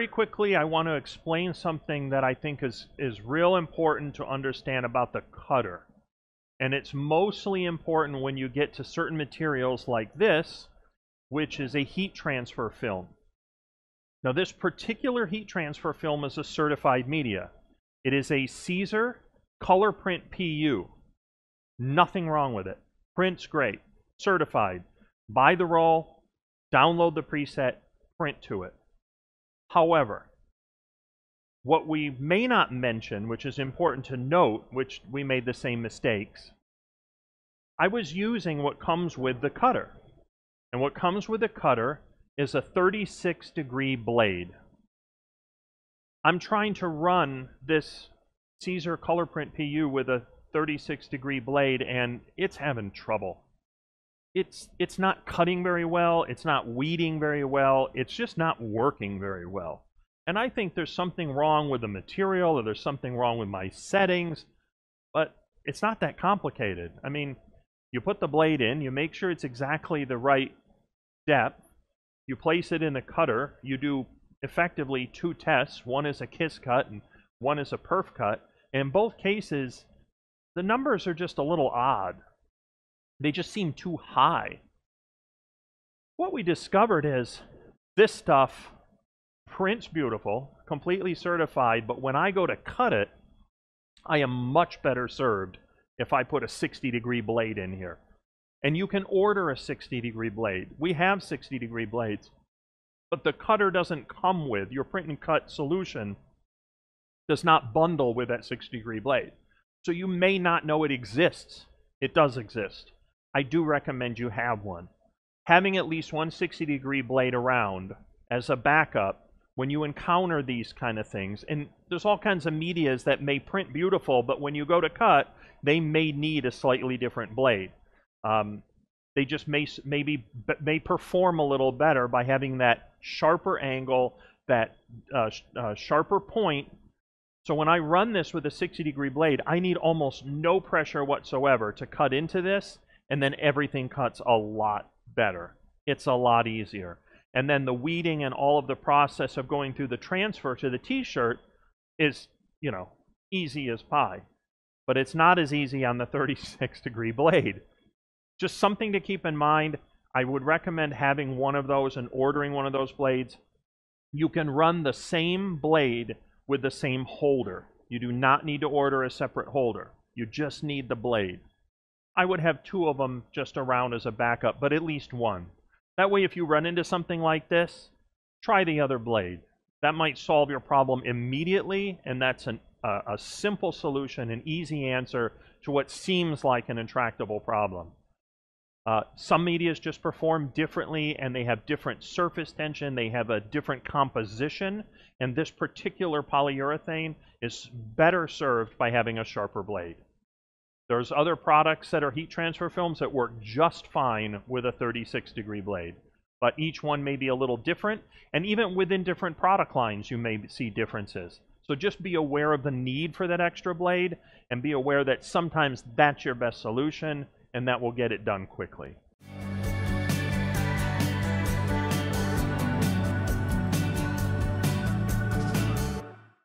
very quickly, I want to explain something that I think is real important to understand about the cutter. And it's mostly important when you get to certain materials like this, which is a heat transfer film. Now, this particular heat transfer film is a certified media. It is a Caesar color print PU. Nothing wrong with it. Print's great. Certified. Buy the roll, download the preset, print to it. However, what we may not mention, which is important to note, which we made the same mistakes, I was using what comes with the cutter. And what comes with the cutter is a 36-degree blade. I'm trying to run this Caesar color print PU with a 36-degree blade, and it's having trouble. It's not cutting very well, it's not weeding very well, it's just not working very well. And I think there's something wrong with the material, or there's something wrong with my settings, but it's not that complicated. I mean, you put the blade in, you make sure it's exactly the right depth, you place it in the cutter, you do effectively 2 tests. One is a kiss cut and one is a perf cut. And in both cases, the numbers are just a little odd. They just seem too high. What we discovered is this stuff prints beautiful, completely certified, but when I go to cut it, I am much better served if I put a 60-degree blade in here. And you can order a 60-degree blade. We have 60-degree blades, but the cutter doesn't come with, your print and cut solution does not bundle with that 60-degree blade. So you may not know it exists. It does exist. I do recommend you have one. Having at least one 60-degree blade around as a backup when you encounter these kind of things, and there's all kinds of medias that may print beautiful, but when you go to cut, they may need a slightly different blade. They just may perform a little better by having that sharper angle, that sharper point. So when I run this with a 60-degree blade, I need almost no pressure whatsoever to cut into this, and then everything cuts a lot better. It's a lot easier. And then the weeding and all of the process of going through the transfer to the t-shirt is, you know, easy as pie. But it's not as easy on the 36-degree blade. Just something to keep in mind. I would recommend having one of those and ordering one of those blades. You can run the same blade with the same holder. You do not need to order a separate holder. You just need the blade. I would have 2 of them just around as a backup, but at least one. That way, if you run into something like this, try the other blade. That might solve your problem immediately, and that's a simple solution, an easy answer to what seems like an intractable problem. Some medias just perform differently, and they have different surface tension, they have a different composition, and this particular polyurethane is better served by having a sharper blade. There's other products that are heat transfer films that work just fine with a 36-degree blade, but each one may be a little different, and even within different product lines you may see differences. So just be aware of the need for that extra blade, and be aware that sometimes that's your best solution, and that will get it done quickly.